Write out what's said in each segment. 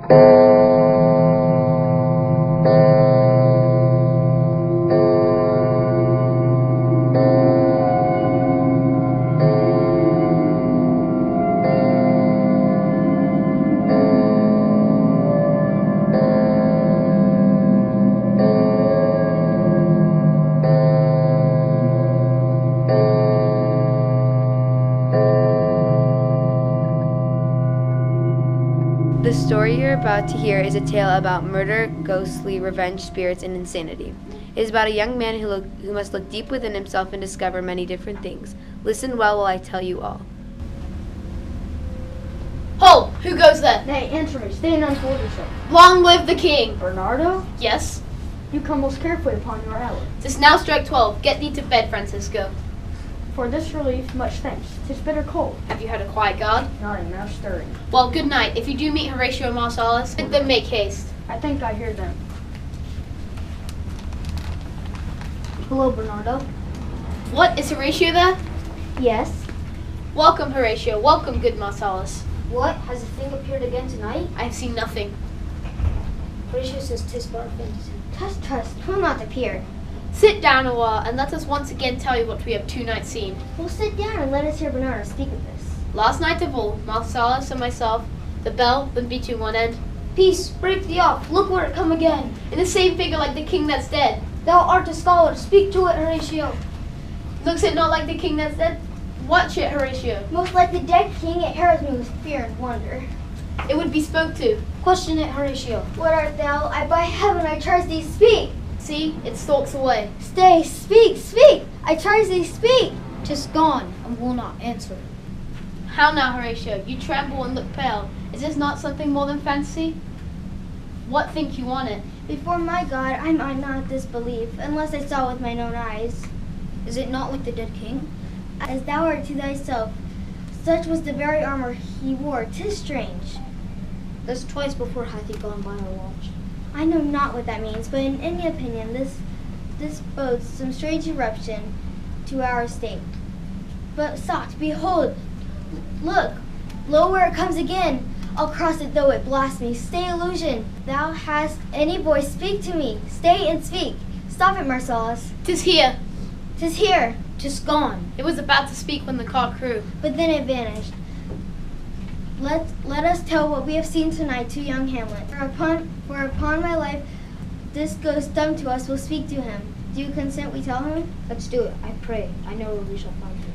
The story you're about to hear is a tale about murder, ghostly revenge spirits, and insanity. It is about a young man who must look deep within himself and discover many different things. Listen well while I tell you all. Hold! Who goes there? Nay, answer me. Stay and unfold yourself. Long live the king! Bernardo? Yes? You come most carefully upon your hour. 'Tis now strike 12. Get thee to bed, Francisco. For this relief, much thanks. 'Tis bitter cold. Have you had a quiet guard? Nodding, now stirring. Well, good night. If you do meet Horatio and Marcellus, bid them make haste. I think I hear them. Hello, Bernardo. What, is Horatio there? Yes. Welcome, Horatio. Welcome, good Marcellus. What? Has the thing appeared again tonight? I have seen nothing. Horatio says 'tis but a fantasy. Tuss, 'twill not appear. Sit down a while, and let us once again tell you what we have 2 nights seen. We'll sit down and let us hear Bernardo speak of this. Last night of all, Marcellus and myself, the bell, then beat to one end. Peace, break thee off, look where it come again. In the same figure like the king that's dead. Thou art a scholar, speak to it, Horatio. Looks it not like the king that's dead? Watch it, Horatio. Most like the dead king, it harrows me with fear and wonder. It would be spoke to. Question it, Horatio. What art thou? I by heaven, I charge thee, speak! See, it stalks away. Stay, speak, speak! I charge thee, speak! 'Tis gone, and will not answer. How now, Horatio? You tremble and look pale. Is this not something more than fancy? What think you on it? Before my God, I might not disbelieve, unless I saw with mine own eyes. Is it not like the dead king? As thou art to thyself, such was the very armor he wore. 'Tis strange. Thus twice before hath he gone by our watch. I know not what that means, but in any opinion, this bodes some strange eruption to our state. But soft, behold, look, lo where it comes again. I'll cross it though it blast me. Stay, illusion. Thou hast any voice, speak to me. Stay and speak. Stop it, Marcellus. 'Tis here. 'Tis here. 'Tis gone. It was about to speak when the cock crew. But then it vanished. Let us tell what we have seen tonight to young Hamlet. For upon my life, this ghost dumb to us will speak to him. Do you consent we tell him? Let's do it, I pray. I know where we shall find him.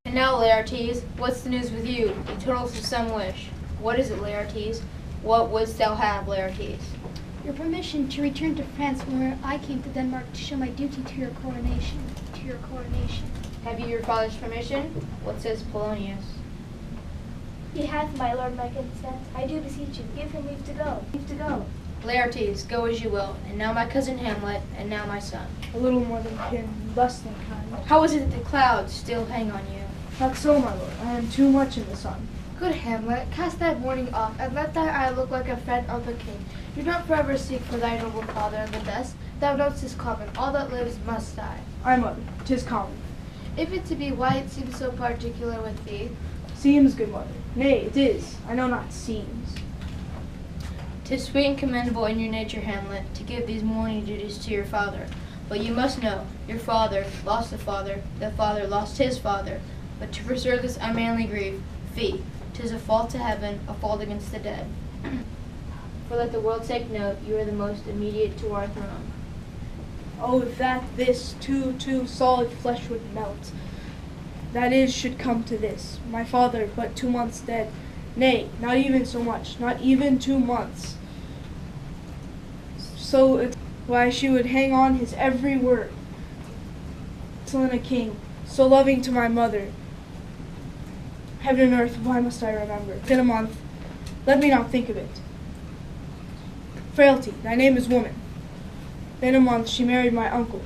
And now, Laertes, what's the news with you? You told us of some wish. What is it, Laertes? What wouldst thou have, Laertes? Your permission to return to France, where I came to Denmark to show my duty to your coronation. Have you your father's permission? What says Polonius? He hath, my lord, my consent. I do beseech you, give him leave to go. Leave to go. Laertes, go as you will. And now my cousin Hamlet, and now my son. A little more than kin, less than kind. How is it that the clouds still hang on you? Not so, my lord. I am too much in the sun. Good Hamlet, cast thy mourning off, and let thy eye look like a friend of the king. Do not forever seek for thy noble father in the dust. Thou know'st his common, all that lives must die. Ay, mother, 'tis common. If it to be, why it seems so particular with thee? Seems, good mother. Nay, it is. I know not seems. 'Tis sweet and commendable in your nature, Hamlet, to give these mourning duties to your father. But you must know, your father lost the father lost his father. But to preserve this unmanly grief, fie, 'tis a fault to heaven, a fault against the dead. For let the world take note, you are the most immediate to our throne. Oh, that this too solid flesh would melt. That is, should come to this. My father, but 2 months dead. Nay, not even so much, not even 2 months. So it's why she would hang on his every word. Son a king, so loving to my mother. Heaven and earth, why must I remember? In a month, let me not think of it. Frailty, thy name is woman. In a month she married my uncle,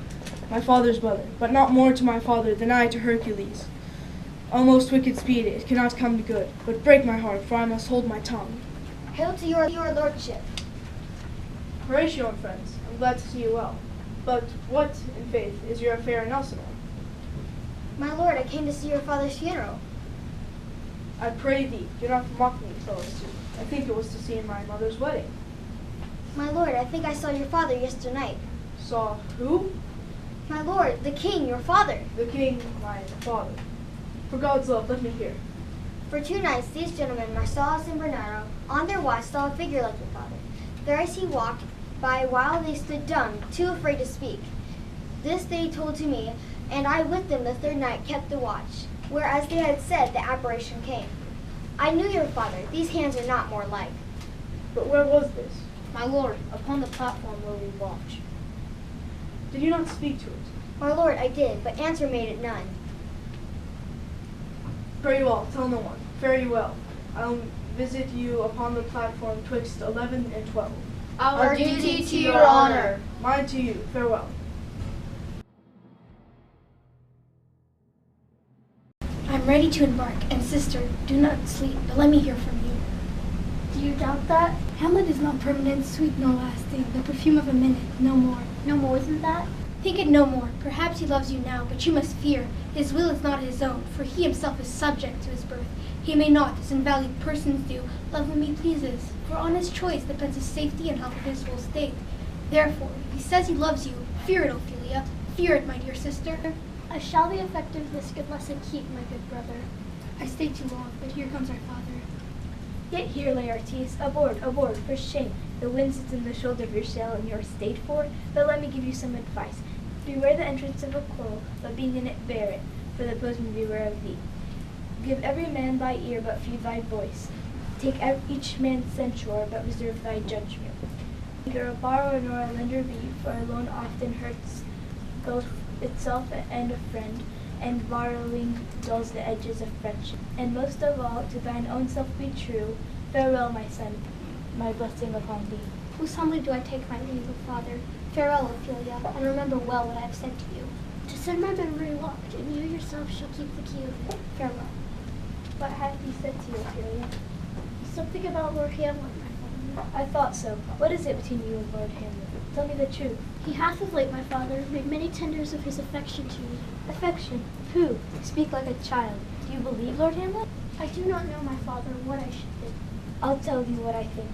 my father's brother, but not more to my father than I to Hercules. Almost wicked speed, it cannot come to good, but break my heart, for I must hold my tongue. Hail to your lordship. Horatio and friends, I'm glad to see you well. But what, in faith, is your affair in Elsinore? My lord, I came to see your father's funeral. I pray thee, do not mock me, fellow student. I think it was to see my mother's wedding. My lord, I think I saw your father yesternight. Saw who? My lord, the king, your father. The king, my father. For God's love, let me hear. For 2 nights, these gentlemen, Marcellus and Bernardo, on their watch saw a figure like your father. Thrice he walked by while they stood dumb, too afraid to speak. This they told to me, and I with them the 3rd night kept the watch, whereas they had said the apparition came. I knew your father, these hands are not more like. But where was this? My lord, upon the platform where we watch. Did you not speak to it? My lord, I did, but answer made it none. Very well, tell no one. Fare you well. I'll visit you upon the platform twixt 11 and 12. Our duty to your honor. Mine to you. Farewell. I'm ready to embark, and sister, do not sleep, but let me hear from you. Do you doubt that? Hamlet is not permanent, sweet nor lasting, the perfume of a minute, no more. No more than that? Think it no more. Perhaps he loves you now, but you must fear. His will is not his own, for he himself is subject to his birth. He may not, as invalid persons do, love whom he pleases, for on his choice depends the safety and health of his whole state. Therefore, if he says he loves you, fear it, Ophelia. Fear it, my dear sister. I shall the effect of this good lesson keep, my good brother. I stay too long, but here comes our father. Yet here, Laertes, aboard, aboard, for shame. The wind sits in the shoulder of your sail, and you're stayed for. But let me give you some advice. Beware the entrance of a quarrel, but being in it, bear it, for the boatman beware of thee. Give every man thy ear, but few thy voice. Take each man's censure, but reserve thy judgment. Neither a borrower nor a lender be, for a loan often hurts both itself and a friend, and borrowing dulls the edges of friendship. And most of all, to thine own self be true. Farewell, my son, my blessing upon thee. Most humbly do I take my leave of father. Farewell, Ophelia, and remember well what I have said to you. To send my memory locked, and you yourself shall keep the key of it. Farewell. What hath he said to you, Ophelia? Something about Lord Hamlet, my father. I thought so. What is it between you and Lord Hamlet? Tell me the truth. He hath of late, my father, made many tenders of his affection to me. Affection? Who? Speak like a child. Do you believe Lord Hamlet? I do not know, my father, what I should think. I'll tell you what I think.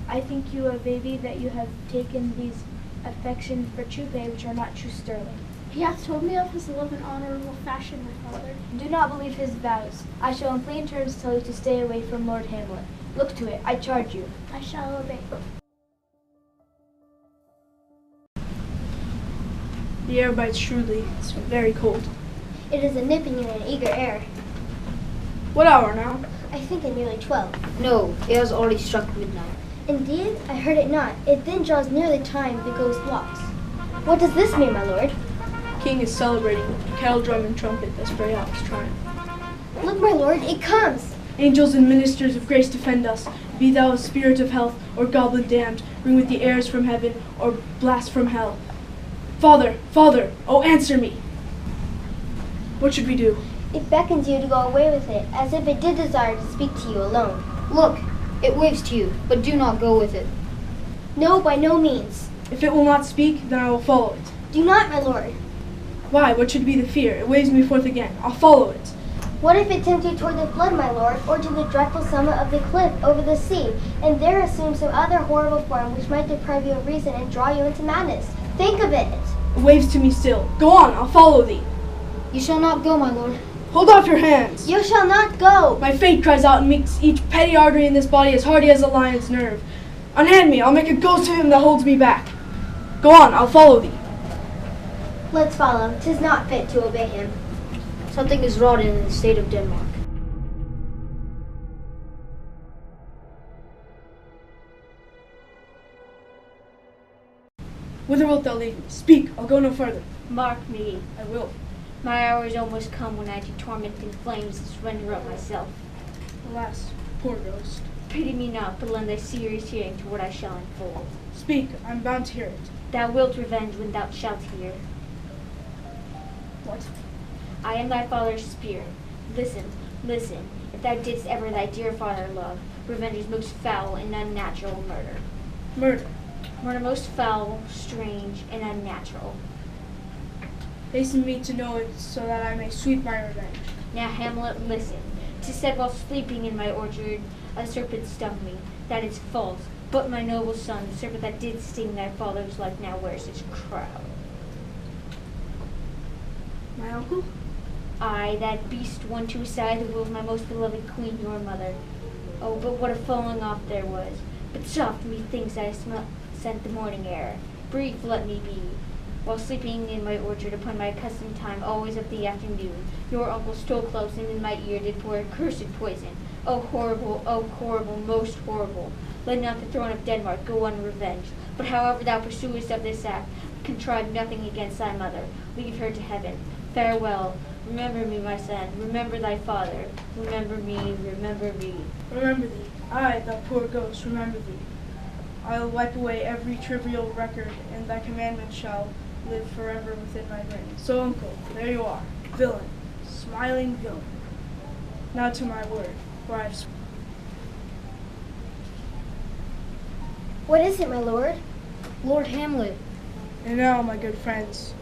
I think you a baby that you have taken these affections for true pay which are not true sterling. He hath told me of his love in honorable fashion, my father. Do not believe his vows. I shall in plain terms tell you to stay away from Lord Hamlet. Look to it, I charge you. I shall obey. The air bites shrewdly. It's very cold. It is a nipping and an eager air. What hour now? I think at nearly 12. No, it has already struck midnight. Indeed, I heard it not. It then draws near the time the ghost walks. What does this mean, my lord? King is celebrating kettle drum and trumpet as Freya's triumph. Look, my lord, it comes! Angels and ministers of grace defend us. Be thou a spirit of health, or goblin damned, bring with the airs from heaven, or blast from hell. Father, father, oh answer me! What should we do? It beckons you to go away with it, as if it did desire to speak to you alone. Look, it waves to you, but do not go with it. No, by no means. If it will not speak, then I will follow it. Do not, my lord. Why, what should be the fear? It waves me forth again. I'll follow it. What if it tempt you toward the flood, my lord, or to the dreadful summit of the cliff over the sea, and there assume some other horrible form which might deprive you of reason and draw you into madness? Think of it! It waves to me still. Go on, I'll follow thee. You shall not go, my lord. Hold off your hands. You shall not go! My fate cries out and makes each petty artery in this body as hardy as a lion's nerve. Unhand me, I'll make a ghost of him that holds me back. Go on, I'll follow thee. Let's follow. 'Tis not fit to obey him. Something is rotten in the state of Denmark. Whither wilt thou lead me? Speak, I'll go no further. Mark me. I will. My hour is almost come when I to torment in flames and surrender up myself. Alas, poor ghost. Pity me not, but lend thy serious hearing to what I shall unfold. Speak, I'm bound to hear it. Thou wilt revenge when thou shalt hear. What? I am thy father's spirit. Listen, listen. If thou didst ever thy dear father love, revenge is most foul and unnatural murder. Murder. Murder most foul, strange, and unnatural. Hasten me to know it so that I may sweep my revenge. Now, Hamlet, listen. 'Tis said while sleeping in my orchard, a serpent stung me. That is false. But my noble son, the serpent that did sting thy father's life, now wears his crown. My uncle? I, that beast, won to his side the will of my most beloved queen, your mother. Oh, but what a falling off there was. But soft, methinks I scent the morning air. Brief let me be. While sleeping in my orchard upon my accustomed time, always of the afternoon, your uncle stole close and in my ear did pour accursed poison. Oh horrible, most horrible. Let not the throne of Denmark go unrevenged. But however thou pursuest of this act, contrive nothing against thy mother. Leave her to heaven. Farewell. Remember me, my son. Remember thy father. Remember me, remember me. Remember thee. I, thou poor ghost, remember thee. I'll wipe away every trivial record, and thy commandment shall live forever within my brain. So, uncle, there you are. Villain. Smiling villain. Now to my word, for I have What is it, my lord? Lord Hamlet. And now, my good friends,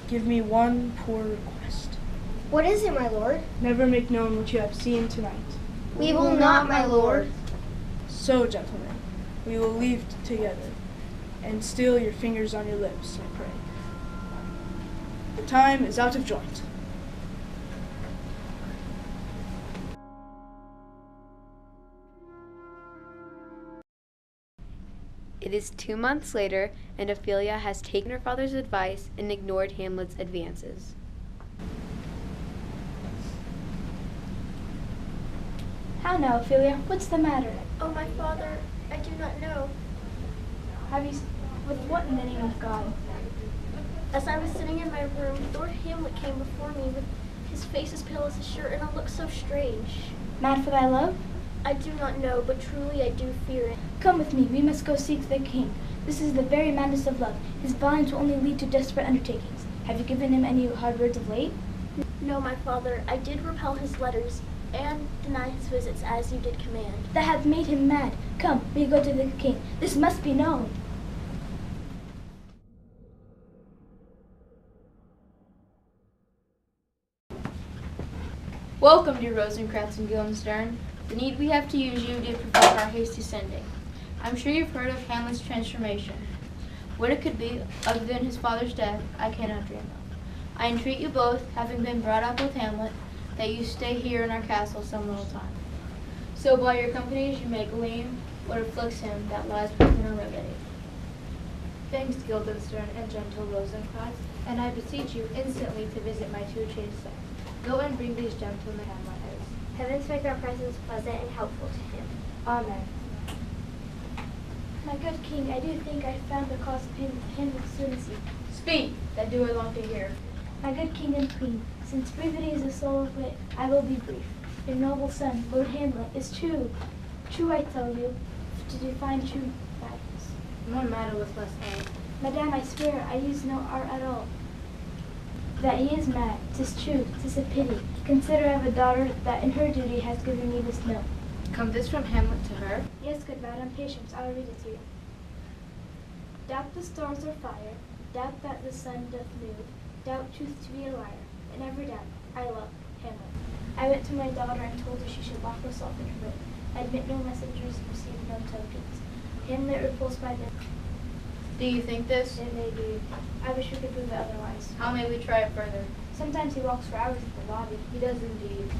give me one poor request. What is it, my lord? Never make known what you have seen tonight. We will not, my lord. So, gentlemen, we will leave together, and still your fingers on your lips, I pray. The time is out of joint. It is 2 months later, and Ophelia has taken her father's advice and ignored Hamlet's advances. How now, Ophelia? What's the matter? Oh, my father, I do not know. With what in the name of God? As I was sitting in my room, Lord Hamlet came before me with his face as pale as his shirt and a look so strange. Mad for thy love? I do not know, but truly I do fear it. Come with me, we must go seek the king. This is the very madness of love. His violence will only lead to desperate undertakings. Have you given him any hard words of late? No, my father, I did repel his letters and deny his visits as you did command. That hath made him mad. Come, we go to the king. This must be known. Welcome, dear Rosencrantz and Guildenstern. The need we have to use you did provoke our hasty sending. I'm sure you've heard of Hamlet's transformation. What it could be, other than his father's death, I cannot dream of. I entreat you both, having been brought up with Hamlet, that you stay here in our castle some little time. So by your companies you may glean what afflicts him that lies within a remedy. Thanks, Guildenstern and gentle Rosencrantz, and I beseech you instantly to visit my two chaste sons. Go and bring these gentlemen Hamlet as. Heavens make our presence pleasant and helpful to him. Amen. My good king, I do think I found the cause of Hamlet's lunacy. Speak, that do I long to hear. My good king and queen, since brevity is the soul of wit, I will be brief. Your noble son, Lord Hamlet, is true. True, I tell you, to define true madness. More matter with less aim. Madame, I swear I use no art at all. That he is mad, 'tis true, 'tis a pity. Consider I have a daughter that in her duty has given me this note. Come this from Hamlet to her? Yes, good madam, patience, I will read it to you. Doubt the stars are fire, doubt that the sun doth move, doubt truth to be a liar, and never doubt I love Hamlet. I went to my daughter and told her she should lock herself in her room. Admit no messengers, receive no tokens. Hamlet repulsed by this. Do you think this? It may be. I wish we could prove it otherwise. How may we try it further? Sometimes he walks for hours in the lobby. He does indeed.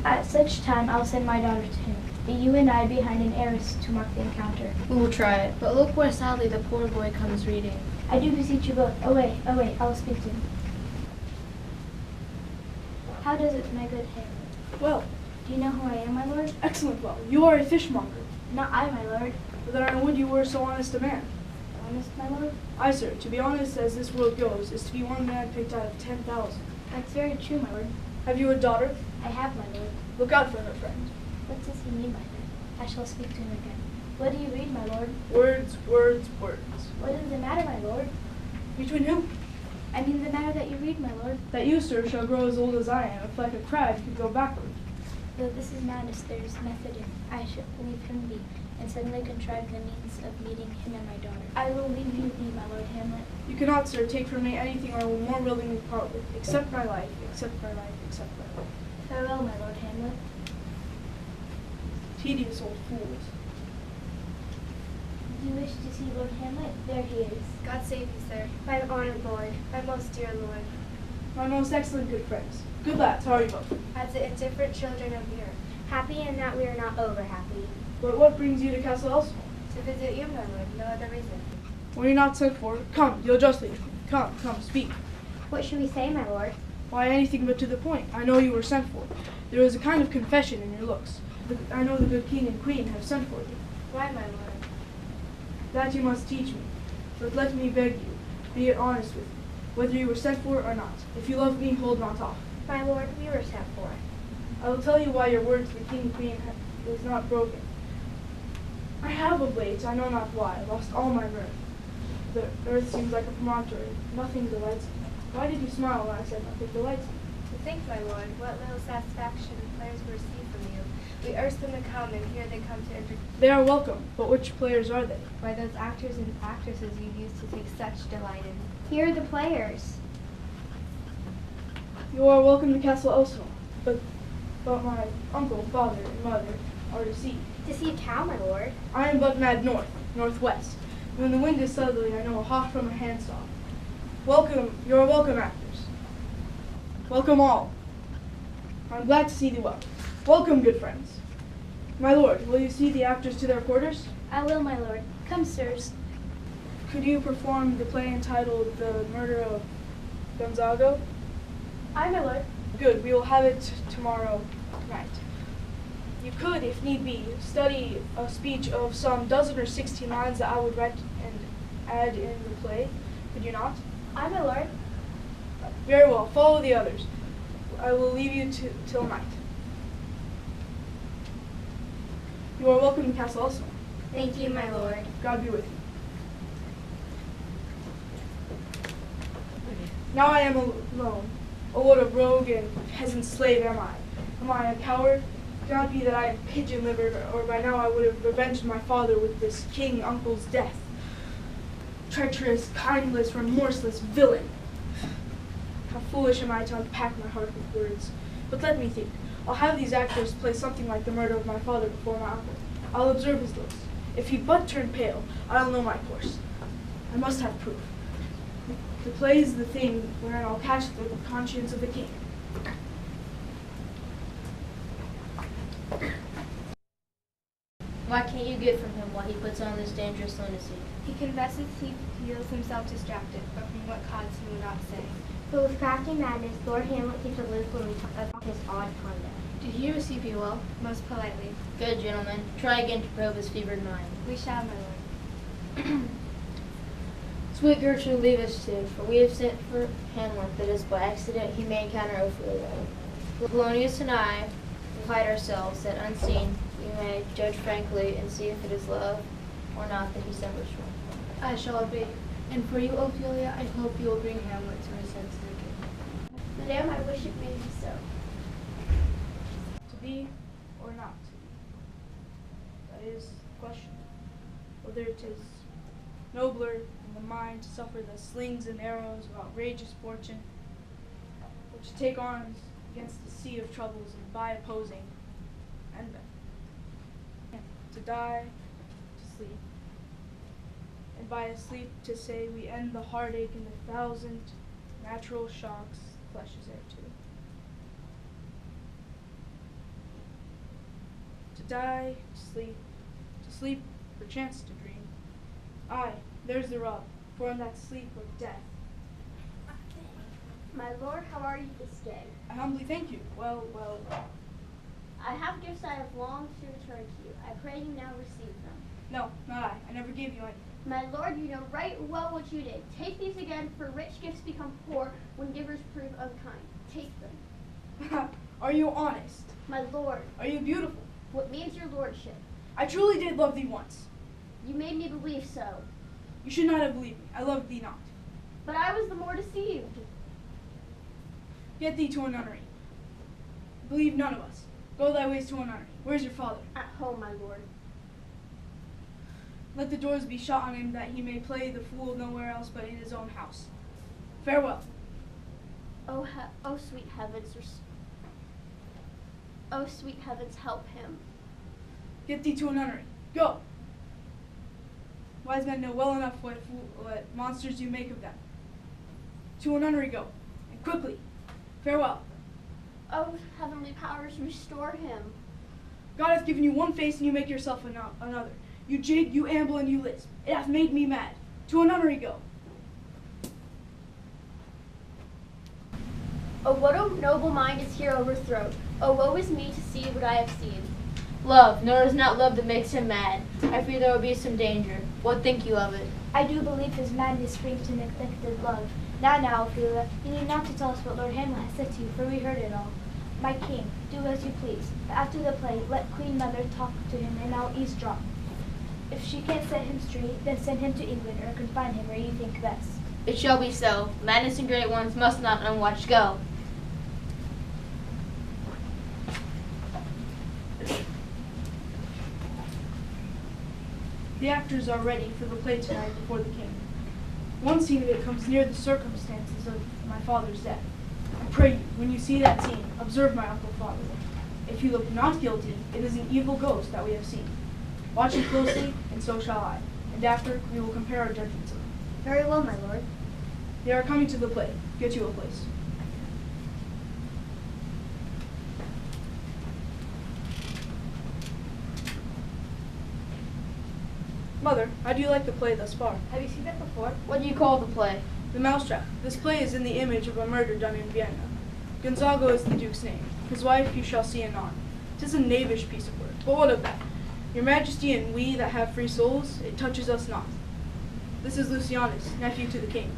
At such time, I'll send my daughter to him. Be you and I behind an arras to mark the encounter. We will try it. But look where sadly the poor boy comes reading. I do beseech you both. Away, away, I will speak to him. How does it, my good Hamlet? Well, Do you know who I am, my lord? excellent well. You are a fishmonger. Not I, my lord. But then I would you were so honest a man. Honest, my lord? I, sir, to be honest as this world goes, is to be one man picked out of 10,000. That's very true, my lord. Have you a daughter? I have, my lord. Look out for her, friend. What does he mean by that? I shall speak to him again. What do you read, my lord? Words, words, words. What is the matter, my lord? Between whom? I mean the matter that you read, my lord. That you, sir, shall grow as old as I am, if like a crab you could go backward. Though this is madness, there is method in. I shall leave him be. and suddenly contrive the means of meeting him and my daughter. I will leave you be, my Lord Hamlet. You cannot, sir, take from me anything I will more willingly part with, except my life, except my life, except my life. Farewell, my Lord Hamlet. Tedious old fools. Do you wish to see Lord Hamlet? There he is. God save you, sir. My honored lord. My most dear Lord. My most excellent good friends. Good lads, how are you both? As the indifferent children of the earth. Happy in that we are not over happy. But what brings you to Castle Elsinore? To visit you, my Lord, no other reason. When you're not sent for, come, deal justly with me. Come, speak. What should we say, my lord? Why, anything but to the point. I know you were sent for. There is a kind of confession in your looks. I know the good king and queen have sent for you. Why, my Lord? That you must teach me. But let me beg you, be honest with me, whether you were sent for or not. If you love me, hold not off. My lord, we were sent for. I will tell you why your word to the king and queen was not broken. I have of late, I know not why, lost all my mirth. The earth seems like a promontory. Nothing delights me. Why did you smile when I said nothing delights me? To think, my Lord, what little satisfaction players will receive from you. We urge them to come, and here they come to enter. They are welcome, but which players are they? Why, those actors and actresses you used to take such delight in. Here are the players. You are welcome to Castle Elsinore, but my uncle, father, and mother are deceived. Deceived how, my lord? I am but mad northwest. When the wind is southerly, I know a hawk from a handsaw. Welcome, you are welcome, actors. Welcome all. I'm glad to see thee well. Welcome, good friends. My lord, will you see the actors to their quarters? I will, my lord. Come, sirs. Could you perform the play entitled The Murder of Gonzago? Aye, my lord. Good, we will have it tomorrow night. You could, if need be, study a speech of some 12 or 16 lines that I would write and add in the play. Could you not? Aye, my lord. Very well, follow the others. I will leave you till night. You are welcome to Castle Elsinore. Thank you, my Lord. God be with you. Now I am alone. Oh, what a rogue and peasant slave am I. Am I a coward? God be that I am pigeon-livered, or by now I would have revenged my father with this king uncle's death. Treacherous, kindless, remorseless villain. How foolish am I to unpack my heart with words. But let me think. I'll have these actors play something like the murder of my father before my uncle. I'll observe his looks. If he but turn pale, I'll know my course. I must have proof. The play is the thing wherein I'll catch the conscience of the king. Why can't you get from him while he puts on this dangerous lunacy? He confesses he feels himself distracted, but from what cause he will not say. But with crafty madness, Lord Hamlet keeps aloof when we talk about his odd conduct. Did he receive you well? Most politely. Good, gentlemen. Try again to probe his fevered mind. We shall, my Lord. Sweet Gertrude, leave us too, for we have sent for Hamlet, that is by accident he may encounter Ophelia. Polonius and I will hide ourselves, that unseen we may judge frankly and see if it is love or not that he suffers from. I shall obey. And for you, Ophelia, I hope you will bring Hamlet to his senses again. Madame, I wish it may be so. To be or not to be? That is the question. Whether it is nobler in the mind to suffer the slings and arrows of outrageous fortune, or to take arms against the sea of troubles and by opposing end them. To die, to sleep, and by a sleep to say we end the heartache and the thousand natural shocks flesh is heir to. To die, to sleep, perchance to dream. Aye, there's the rub, for in that sleep or death. My lord, how are you this day? I humbly thank you. Well. I have gifts I have longed to return to you. I pray you now receive them. No, not I. I never gave you any. My lord, you know right well what you did. Take these again, for rich gifts become poor when givers prove unkind. Take them. Are you honest? My lord, Are you beautiful? what means your lordship? I truly did love thee once. You made me believe so. You should not have believed me. I loved thee not. But I was the more deceived. Get thee to a nunnery. Believe none of us. Go thy ways to a nunnery. Where's your father? At home, my lord. Let the doors be shut on him, that he may play the fool nowhere else but in his own house. Farewell. Oh, sweet heavens, oh, sweet heavens, help him. Get thee to a nunnery. Go! Wise men know well enough what monsters you make of them. To a nunnery go, and quickly. Farewell. Oh, heavenly powers, restore him. God hath given you one face, and you make yourself another. You jig, you amble, and you lisp. It hath made me mad. To a nunnery go. Oh, what a noble mind is here overthrown. Oh, woe is me to see what I have seen. Love, nor is not love that makes him mad. I fear there will be some danger. What think you of it? I do believe his madness springs to neglected love. Now, Ophelia, you need not to tell us what Lord Hamlet has said to you, for we heard it all. My king, do as you please. But after the play, let Queen Mother talk to him, and I'll eavesdrop. If she can't set him straight, then send him to England, or confine him where you think best. It shall be so. Madness and great ones must not unwatched go. The actors are ready for the play tonight before the king. One scene of it comes near the circumstances of my father's death. I pray you, when you see that scene, observe my uncle father. If he look not guilty, it is an evil ghost that we have seen. Watch him closely, and so shall I. And after, we will compare our judgments of him. Very well, my lord. They are coming to the play. Get you a place. Mother, how do you like the play thus far? Have you seen it before? What do you call the play? The Mousetrap. This play is in the image of a murder done in Vienna. Gonzago is the duke's name. His wife you shall see anon. 'Tis a knavish piece of work, but what of that? Your Majesty and we that have free souls, it touches us not. This is Lucianus, nephew to the king.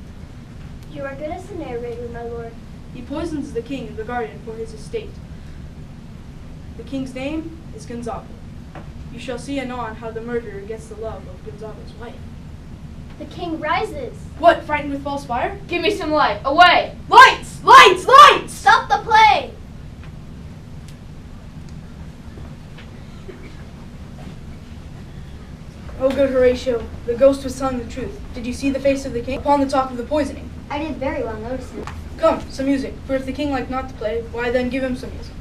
You are good as a narrator, my lord. He poisons the king and the guardian for his estate. The king's name is Gonzago. You shall see anon how the murderer gets the love of Gonzago's wife. The king rises. What, frightened with false fire? Give me some light. Away! Lights! Lights! Lights! Stop the play! Oh, good Horatio, the ghost was telling the truth. Did you see the face of the king upon the talk of the poisoning? I did very well notice him. Come, some music, for if the king like not to play, why then give him some music.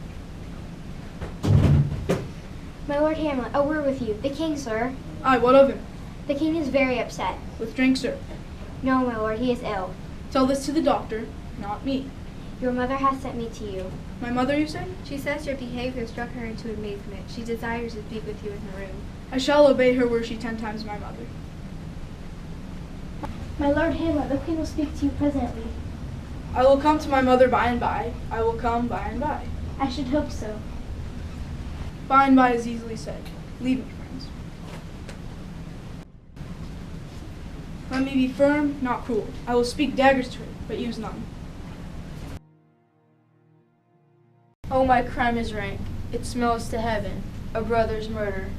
My Lord Hamlet, a word with you. The king, sir. Aye, what of him? The king is very upset. With drink, sir. No, my lord, he is ill. Tell this to the doctor, not me. Your mother has sent me to you. My mother, you say? She says your behavior struck her into amazement. She desires to speak with you in her room. I shall obey her were she 10 times my mother. My Lord Hamlet, the queen will speak to you presently. I will come to my mother by and by. I will come by and by. I should hope so. By and by is easily said. Leave me, friends. Let me be firm, not cruel. I will speak daggers to her, but use none. Oh, my crime is rank. It smells to heaven. A brother's murder.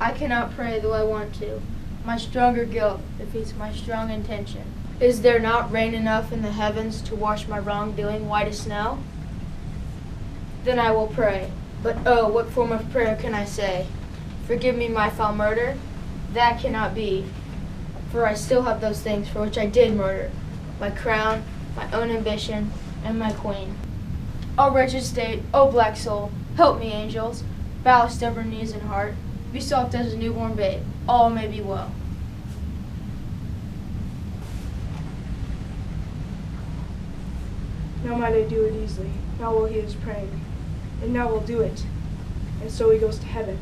I cannot pray though I want to. My stronger guilt defeats my strong intention. Is there not rain enough in the heavens to wash my wrongdoing white as snow? Then I will pray. But oh, what form of prayer can I say? Forgive me my foul murder? That cannot be. For I still have those things for which I did murder. My crown, my own ambition, and my queen. O wretched state, O black soul, help me, angels. Bow stubborn knees and heart. Be soft as a newborn babe. All may be well. Now might I do it easily. Now while he is praying. And now will do it. And so he goes to heaven.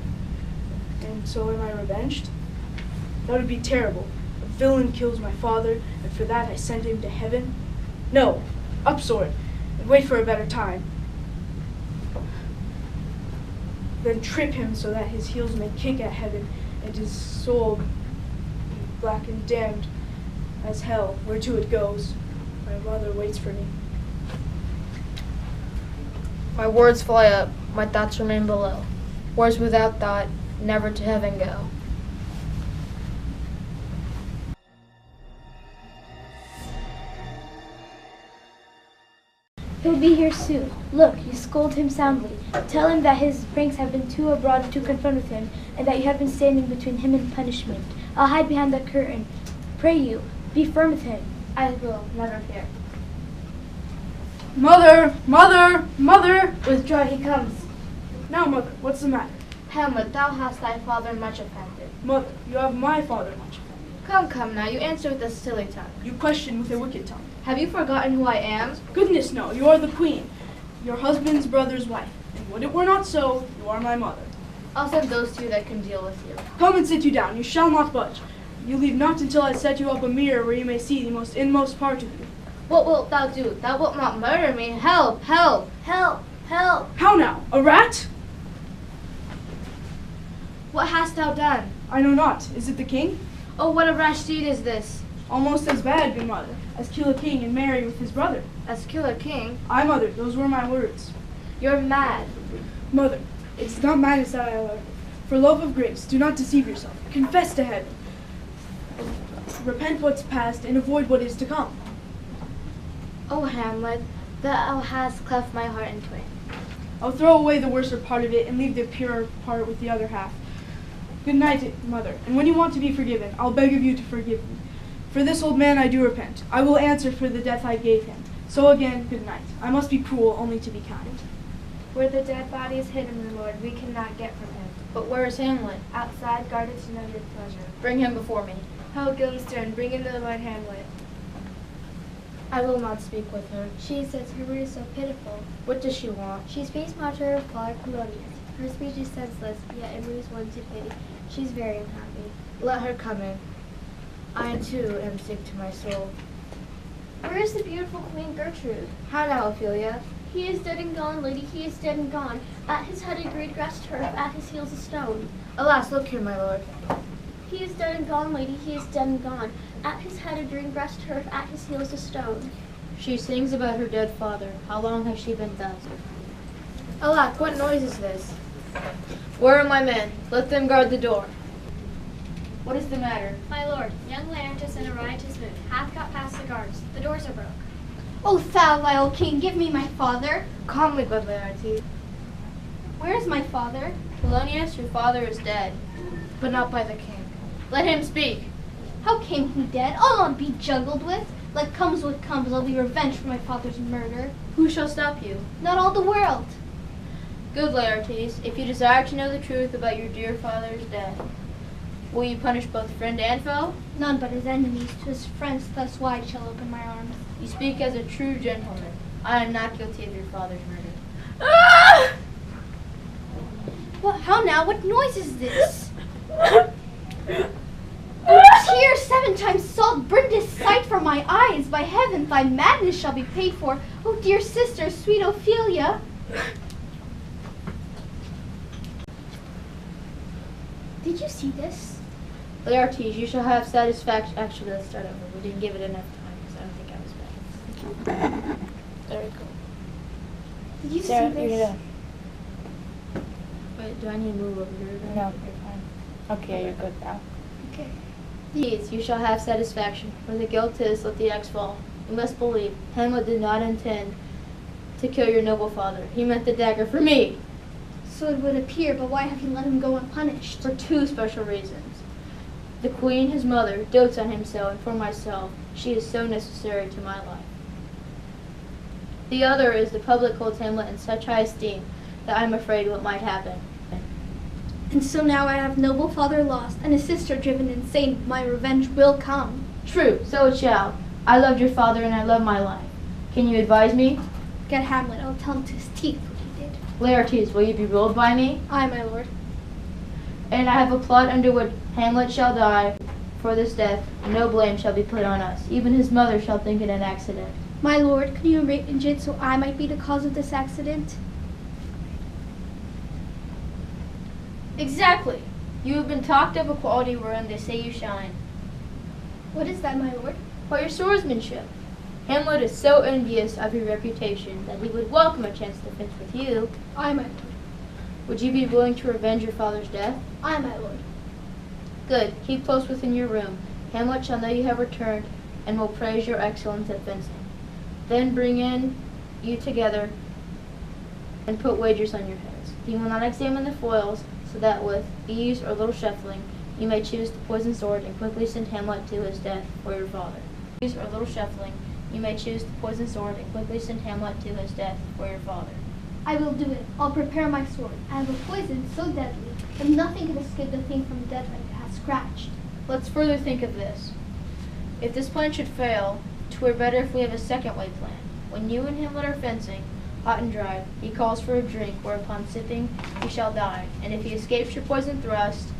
And so am I revenged? That would be terrible. A villain kills my father, and for that I send him to heaven? No, up sword, and wait for a better time. Then trip him so that his heels may kick at heaven, and his soul be black and damned as hell, where to it goes. My mother waits for me. My words fly up, my thoughts remain below. Words without thought never to heaven go. He'll be here soon. Look, you scold him soundly. Tell him that his pranks have been too abroad to confront with him, and that you have been standing between him and punishment. I'll hide behind that curtain. Pray you, be firm with him. I will, never fear. Mother! Mother! Mother! With joy he comes. Now, mother, what's the matter? Hamlet, thou hast thy father much offended. Mother, you have my father much offended. Come now, you answer with a silly tongue. You question with a wicked tongue. Have you forgotten who I am? Goodness, no, you are the queen, your husband's brother's wife. And would it were not so, you are my mother. I'll send those two that can deal with you. Come and sit you down, you shall not budge. You leave not until I set you up a mirror where you may see the most inmost part of you. What wilt thou do? Thou wilt not murder me. Help! Help! Help! Help! How now, a rat? What hast thou done? I know not. Is it the king? Oh, what a rash deed is this! Almost as bad, good mother, as kill a king and marry with his brother. As kill a king? Aye, mother, those were my words. You're mad. Mother, it's not madness that I love. For love of grace, do not deceive yourself. Confess to heaven. Repent what's past and avoid what is to come. Oh, Hamlet, thou hast cleft my heart in twain. I'll throw away the worser part of it and leave the purer part with the other half. Good night, mother, and when you want to be forgiven, I'll beg of you to forgive me. For this old man I do repent. I will answer for the death I gave him. So again, good night. I must be cruel only to be kind. Where the dead body is hidden, my lord, we cannot get from him. But where is Hamlet? Outside, guarded to know your pleasure. Bring him before me. Ho, Guildenstern, bring in the Lord Hamlet. I will not speak with her. She says her word is so pitiful. What does she want? She speaks much to her father Polonius. Her speech is senseless, yet it moves one to pity. She's very unhappy. Let her come in. I too am sick to my soul. Where is the beautiful Queen Gertrude? How now, Ophelia? He is dead and gone, lady, he is dead and gone. At his head a great grass turf, at his heels a stone. Alas, look here, my lord. He is dead and gone, lady, he is dead and gone. At his head a green grass turf, at his heels a stone. She sings about her dead father. How long has she been thus? Alack, what noise is this? Where are my men? Let them guard the door. What is the matter? My lord, young Laertes in a riotous mood hath got past the guards. The doors are broke. O thou vile king, give me my father. Calmly, good Laertes, Where is my father? Polonius, your father is dead. but not by the king. Let him speak. How came he dead? I'll not be juggled with. Let comes what comes, I'll be revenged for my father's murder. Who shall stop you? Not all the world. Good Laertes, if you desire to know the truth about your dear father's death, will you punish both friend and foe? None but his enemies. To his friends thus wide shall open my arms. You speak as a true gentleman. I am not guilty of your father's murder. What? How now? What noise is this? Tears 7 times salt, burn this sight from my eyes. By heaven, thy madness shall be paid for. Oh, dear sister, sweet Ophelia. Did you see this? Laertes, you shall have satisfaction. Actually, let's start over. We didn't give it enough time because I don't think I was ready. Very cool. Did you Sarah, see you're this? done. Wait, do I need to move over here? No, you're fine. Okay, you're good now. Okay. Deeds, you shall have satisfaction. Where the guilt is, let the axe fall. You must believe, Hamlet did not intend to kill your noble father. He meant the dagger for me. So it would appear, but why have you let him go unpunished? For 2 special reasons. The queen, his mother, dotes on him so, and for myself, she is so necessary to my life. The other is the public holds Hamlet in such high esteem that I am afraid what might happen. And so now I have noble father lost, and a sister driven insane. My revenge will come. True, so it shall. I loved your father and I love my life. Can you advise me? Get Hamlet, I'll tell him to his teeth what he did. Laertes, will you be ruled by me? Aye, my lord. And I have a plot under which Hamlet shall die. For this death, no blame shall be put on us. Even his mother shall think it an accident. My lord, can you arrange it so I might be the cause of this accident? Exactly. You have been talked of a quality wherein they say you shine. What is that, my lord? For your swordsmanship. Hamlet is so envious of your reputation that he would welcome a chance to fence with you. Aye, my lord. Would you be willing to revenge your father's death? Aye, my lord. Good. Keep close within your room. Hamlet shall know you have returned and will praise your excellence at fencing. Then bring in you together and put wagers on your heads. You will not examine the foils, so that with ease or a little shuffling, you may choose the poisoned sword and quickly send Hamlet to his death for your father. Ease or a little shuffling, you may choose the poisoned sword and quickly send Hamlet to his death for your father. I will do it. I'll prepare my sword. I have a poison so deadly that nothing can escape the thing from death like it has scratched. Let's further think of this. If this plan should fail, 'twere better if we have a second way plan. When you and Hamlet are fencing, hot and dry, he calls for a drink, whereupon sipping he shall die. And if he escapes your poison thrust,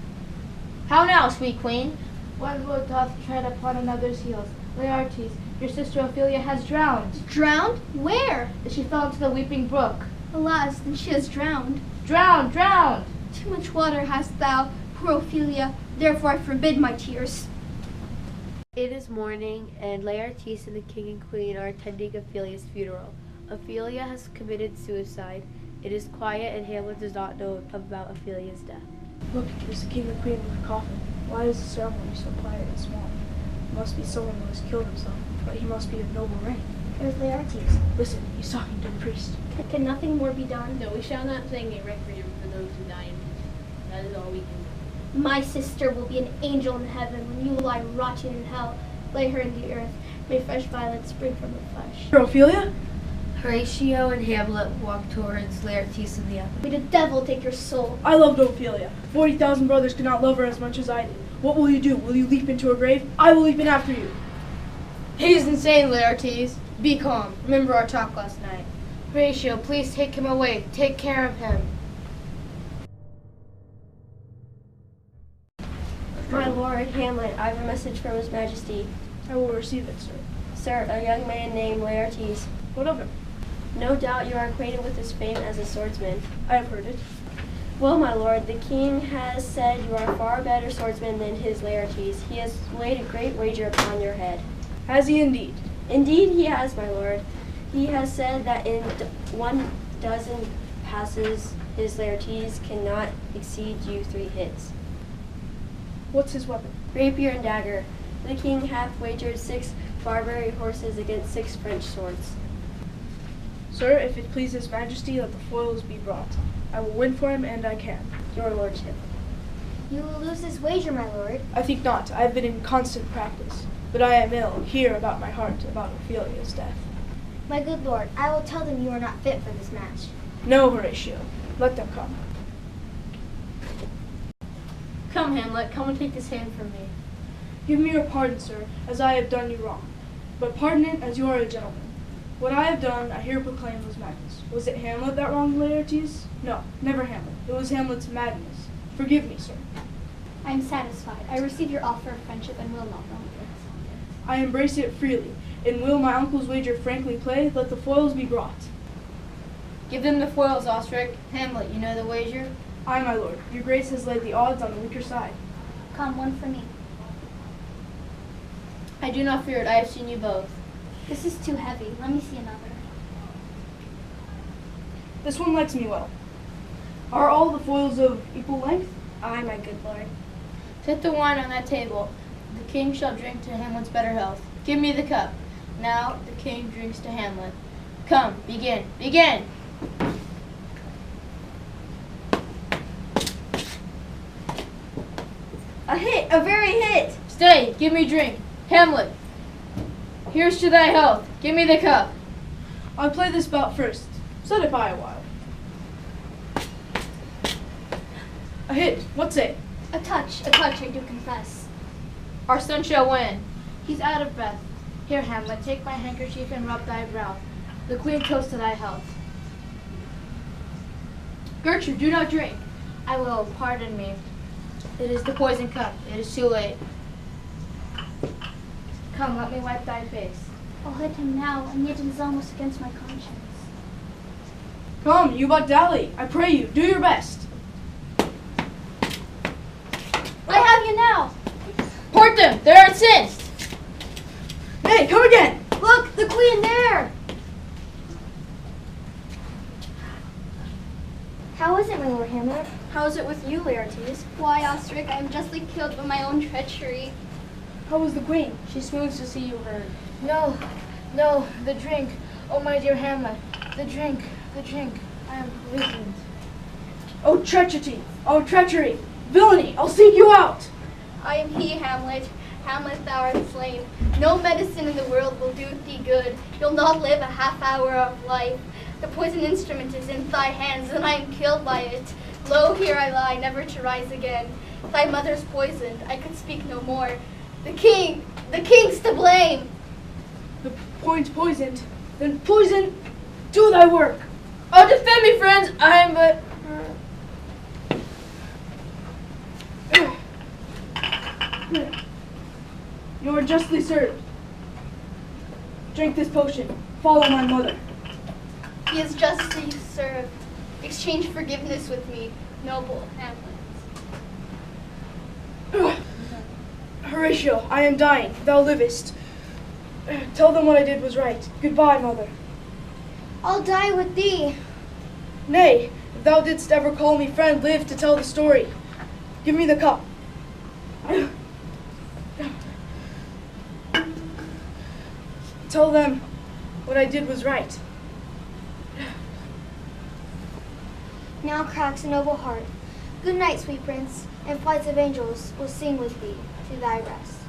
how now, sweet queen? One who doth tread upon another's heels. Laertes, your sister Ophelia has drowned. Drowned? Where? She fell into the weeping brook. Alas, then she is drowned. Drowned, drowned! Too much water hast thou, poor Ophelia, therefore I forbid my tears. It is morning, and Laertes and the king and queen are attending Ophelia's funeral. Ophelia has committed suicide. It is quiet, and Hamlet does not know about Ophelia's death. Look, it is the king and queen with a coffin. Why is the ceremony so quiet and small? It must be someone who has killed himself, but he must be of noble rank. There's Laertes. Listen, he's talking to the priest. Can nothing more be done? No, we shall not sing a requiem for those who die in peace. That is all we can do. My sister will be an angel in heaven when you lie rotting in hell. Lay her in the earth. May fresh violets spring from her flesh. Here, Ophelia? Horatio and Hamlet walk towards Laertes in the avenue. May the devil take your soul. I loved Ophelia. 40,000 brothers could not love her as much as I did. What will you do? Will you leap into her grave? I will leap in after you. He's insane, Laertes. Be calm. Remember our talk last night. Horatio, please take him away. Take care of him. My lord, Hamlet, I have a message from His Majesty. I will receive it, sir. Sir, a young man named Laertes. What of him? No doubt you are acquainted with his fame as a swordsman. I have heard it. Well, my lord, the king has said you are a far better swordsman than his Laertes. He has laid a great wager upon your head. Has he indeed? Indeed he has, my lord. He has said that in 1 dozen passes, his Laertes cannot exceed you 3 hits. What's his weapon? Rapier and dagger. The king hath wagered 6 Barbary horses against 6 French swords. Sir, if it please His Majesty, let the foils be brought. I will win for him, and I can. Your lordship. You will lose this wager, my lord. I think not. I have been in constant practice. But I am ill, here about my heart, about Ophelia's death. My good lord, I will tell them you are not fit for this match. No, Horatio. Let them come. Come, Hamlet. Come and take this hand from me. Give me your pardon, sir, as I have done you wrong. But pardon it as you are a gentleman. What I have done, I here proclaim was madness. Was it Hamlet that wronged Laertes? No, never Hamlet. It was Hamlet's madness. Forgive me, sir. I am satisfied. I receive your offer of friendship and will not wrong it. I embrace it freely, and will my uncle's wager frankly play, let the foils be brought. Give them the foils, Osric. Hamlet, you know the wager? Aye, my lord. Your grace has laid the odds on the weaker side. Come, one for me. I do not fear it. I have seen you both. This is too heavy. Let me see another. This one likes me well. Are all the foils of equal length? Aye, my good lord. Set the wine on that table. The king shall drink to Hamlet's better health. Give me the cup. Now the king drinks to Hamlet. Come, begin. Begin! A hit! A very hit! Stay! Give me drink. Hamlet, here's to thy health. Give me the cup. I'll play this bout first. Set it by a while. A hit. What say? A touch, I do confess. Our son shall win. He's out of breath. Here, Hamlet, take my handkerchief and rub thy brow. The queen toasts to thy health. Gertrude, do not drink. I will, pardon me. It is the poison cup. It is too late. Come, let me wipe thy face. I'll hit him now, and yet it is almost against my conscience. Come, you but dally. I pray you, do your best. I have you now! Port them! They are incensed! Nay, come again! Look, the queen there! How is it, my lord Hamlet? How is it with you, Laertes? Why, Osric, I am justly killed by my own treachery. How was the queen? She swoons to see you hurt. No, no, the drink. Oh, my dear Hamlet, The drink. I am poisoned. Oh treachery! Oh treachery! Villainy! I'll seek you out! I am he, Hamlet. Hamlet, thou art slain. No medicine in the world will do thee good. You'll not live a half hour of life. The poison instrument is in thy hands, and I am killed by it. Lo, here I lie, never to rise again. Thy mother's poisoned, I could speak no more. The king's to blame. The point poisoned. Then poison, do thy work. Oh, defend me, friends! I am but... You are justly served. Drink this potion. Follow my mother. He is justly served. Exchange forgiveness with me, noble Hamlet. Horatio, I am dying. Thou livest. Tell them what I did was right. Goodbye, mother. I'll die with thee. Nay, if thou didst ever call me friend, live to tell the story. Give me the cup. Tell them what I did was right. Now cracks a noble heart. Good night, sweet prince, and flights of angels will sing with thee to thy rest.